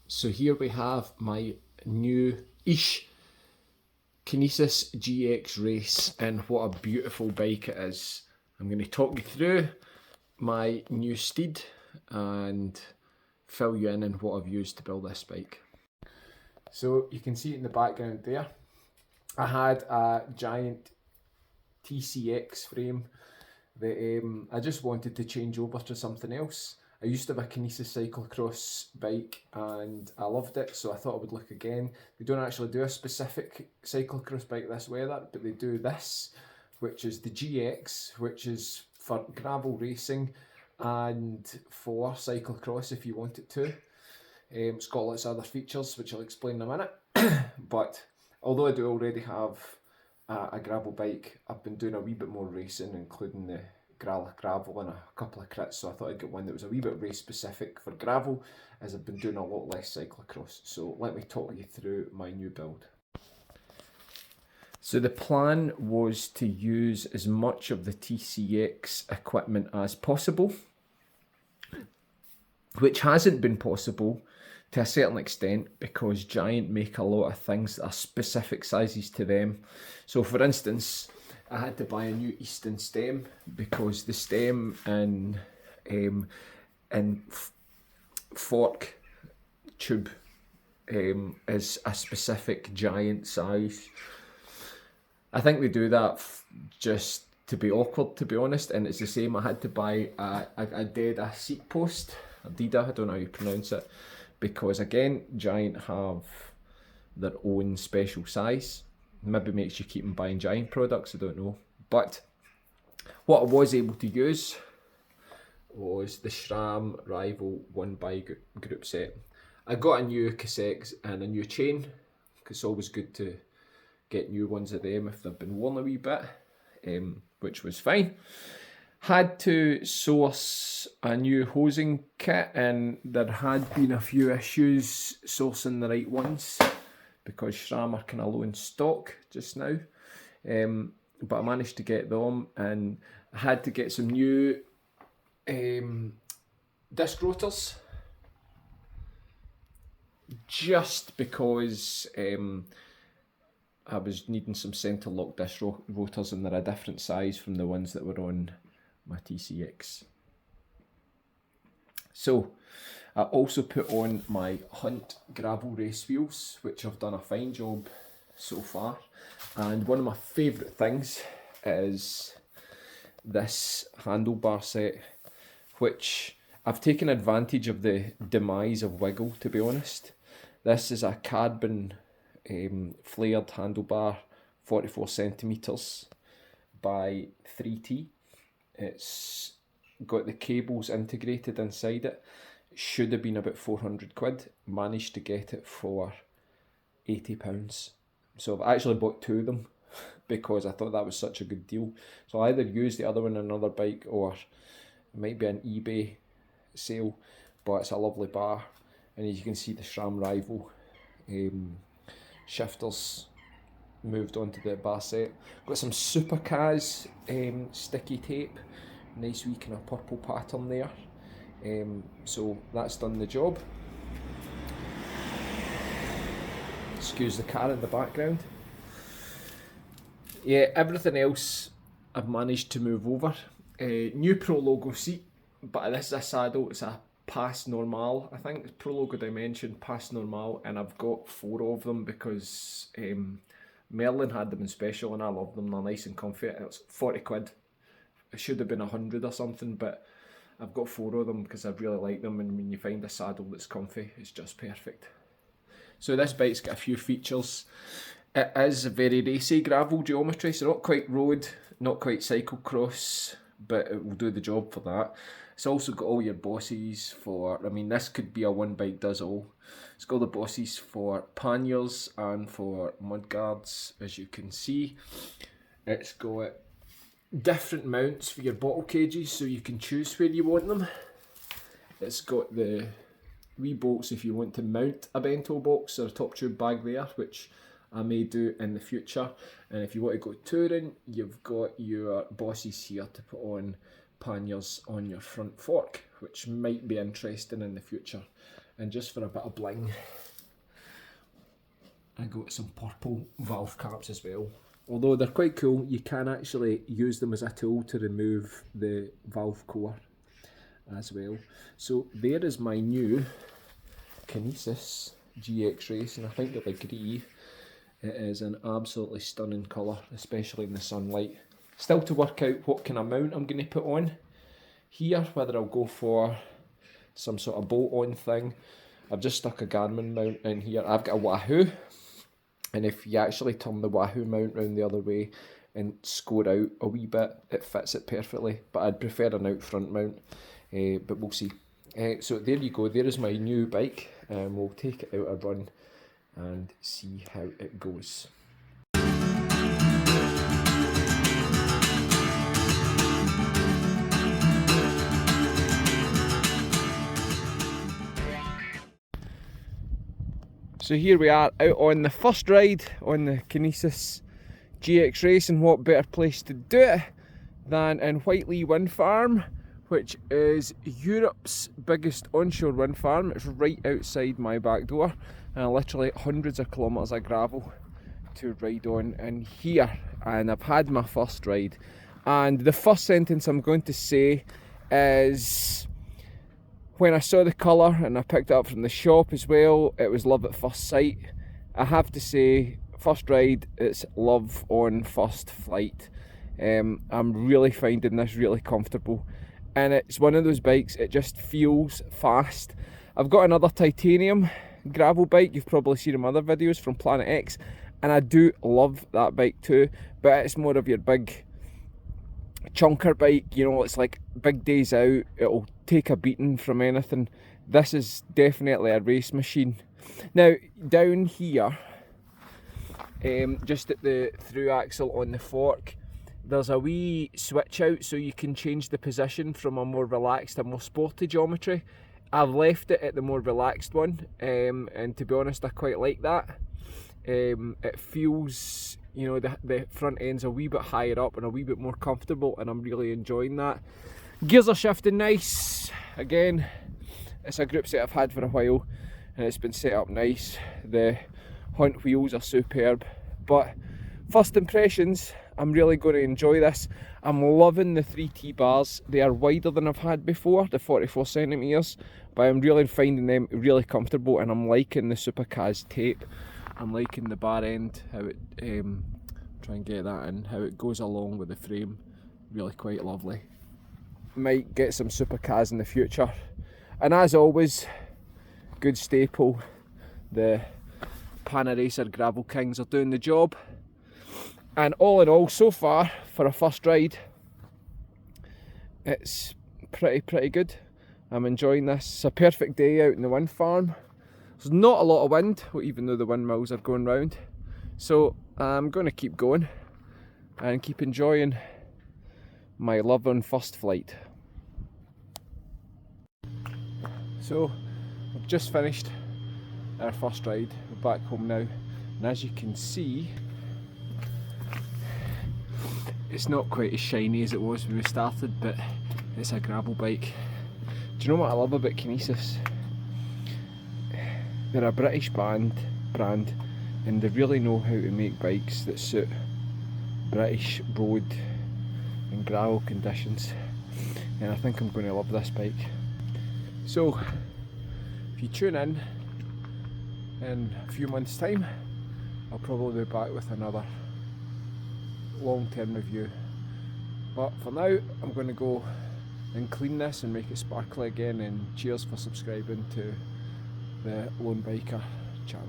So here we have my new-ish Kinesis GX race, and what a beautiful bike it is. I'm going to talk you through my new steed and fill you in on what I've used to build this bike. So you can see it in the background there. I had a giant TCX frame that I just wanted to change over to something else. I used to have a Kinesis cyclocross bike and I loved it, so I thought I would look again. They don't actually do a specific cyclocross bike this weather, but they do this, which is the GX, which is for gravel racing and for cyclocross if you want it to. It's got lots of other features, which I'll explain in a minute. But although I do already have a gravel bike, I've been doing a wee bit more racing, including the gravel and a couple of crits, so I thought I'd get one that was a wee bit race specific for gravel, as I've been doing a lot less cyclocross. So let me talk you through my new build. So the plan was to use as much of the TCX equipment as possible, which hasn't been possible to a certain extent because Giant make a lot of things that are specific sizes to them. So for instance, I had to buy a new Easton stem because the stem and fork tube is a specific Giant size. I think they do that just to be awkward, to be honest, and it's the same. I had to buy a seat post, Adida, I don't know how you pronounce it, because again, Giant have their own special size. Maybe makes you keep on buying Giant products, I don't know. But what I was able to use was the SRAM Rival 1x group set. I got a new cassette and a new chain, because it's always good to get new ones of them if they've been worn a wee bit, which was fine. Had to source a new hosing kit, and there had been a few issues sourcing the right ones because SRAM are kind of low in stock just now, but I managed to get them, and I had to get some new disc rotors just because I was needing some centre lock disc rotors, and they're a different size from the ones that were on my TCX. So I also put on my Hunt gravel race wheels, which have done a fine job so far. And one of my favourite things is this handlebar set, which I've taken advantage of the demise of Wiggle, to be honest. This is a carbon flared handlebar, 44 centimetres by 3T. It's got the cables integrated inside it. It should have been about 400 quid. Managed to get it for £80. So I've actually bought two of them because I thought that was such a good deal. So I'll either use the other one on another bike, or it might be an eBay sale, but it's a lovely bar. And as you can see, the SRAM Rival shifters moved onto the bar set. Got some Supercaz sticky tape, nice wee kind of purple pattern there. So that's done the job. Excuse the car in the background. Yeah, everything else I've managed to move over. New Pro Logo seat, but this is a saddle. It's a Pass Normal, I think. It's Pro Logo Dimension Pass Normal, and I've got 4 of them because Merlin had them in special and I love them. They're nice and comfy. It's 40 quid. It should have been 100 or something, but I've got 4 of them because I really like them, and when you find a saddle that's comfy, it's just perfect. So this bike's got a few features. It is a very racy gravel geometry, so not quite road, not quite cyclocross, but it will do the job for that. It's also got all your bosses for, I mean, this could be a one bike does all. It's got the bosses for panniers and for mudguards, as you can see. It's got different mounts for your bottle cages, so you can choose where you want them. It's got the wee bolts if you want to mount a bento box or a top tube bag there, which I may do in the future. And if you want to go touring, you've got your bosses here to put on panniers on your front fork, which might be interesting in the future. And just for a bit of bling, I got some purple valve caps as well. Although they're quite cool, you can actually use them as a tool to remove the valve core as well. So there is my new Kinesis GX race, and I think they'll agree it is an absolutely stunning colour, especially in the sunlight. Still to work out what kind of mount I'm going to put on here, whether I'll go for some sort of bolt-on thing. I've just stuck a Garmin mount in here. I've got a Wahoo, and if you actually turn the Wahoo mount round the other way and score out a wee bit, it fits it perfectly, but I'd prefer an out front mount, but we'll see. So there you go, there is my new bike, and we'll take it out a run and see how it goes. So here we are out on the first ride on the Kinesis GX race, and what better place to do it than in Whiteley Wind Farm, which is Europe's biggest onshore wind farm. It's right outside my back door, and literally hundreds of kilometres of gravel to ride on in here. And I've had my first ride, and the first sentence I'm going to say is, when I saw the colour and I picked it up from the shop as well, it was love at first sight. I have to say, first ride, it's love on first flight. I'm really finding this really comfortable, and it's one of those bikes, it just feels fast. I've got another titanium gravel bike, you've probably seen in my other videos from Planet X, and I do love that bike too, but it's more of your big chunker bike, you know, it's like big days out, it'll take a beating from anything. This is definitely a race machine. Now down here, just at the through axle on the fork, there's a wee switch out so you can change the position from a more relaxed, a more sporty geometry. I've left it at the more relaxed one, and to be honest, I quite like that. It feels, you know, the front end's a wee bit higher up and a wee bit more comfortable, and I'm really enjoying that. Gears are shifting nice. Again, it's a group set I've had for a while, and it's been set up nice. The Hunt wheels are superb, but first impressions, I'm really going to enjoy this. I'm loving the 3T bars. They are wider than I've had before, the 44 centimeters, but I'm really finding them really comfortable, and I'm liking the Supercaz tape. I'm liking the bar end, how it, try and get that in, how it goes along with the frame, really quite lovely. Might get some Supercaz in the future. And as always, good staple, the Panaracer Gravel Kings are doing the job. And all in all, so far, for a first ride, it's pretty good. I'm enjoying this. It's a perfect day out in the wind farm. There's not a lot of wind, even though the windmills are going round. So I'm going to keep going and keep enjoying my love on first flight. So we've just finished our first ride. We're back home now, and as you can see, it's not quite as shiny as it was when we started, but it's a gravel bike. Do you know what I love about Kinesis? They're a British brand, and they really know how to make bikes that suit British road and gravel conditions, and I think I'm going to love this bike. So if you tune in a few months' time, I'll probably be back with another long-term review, but for now I'm going to go and clean this and make it sparkly again, and cheers for subscribing to the Lone Biker channel.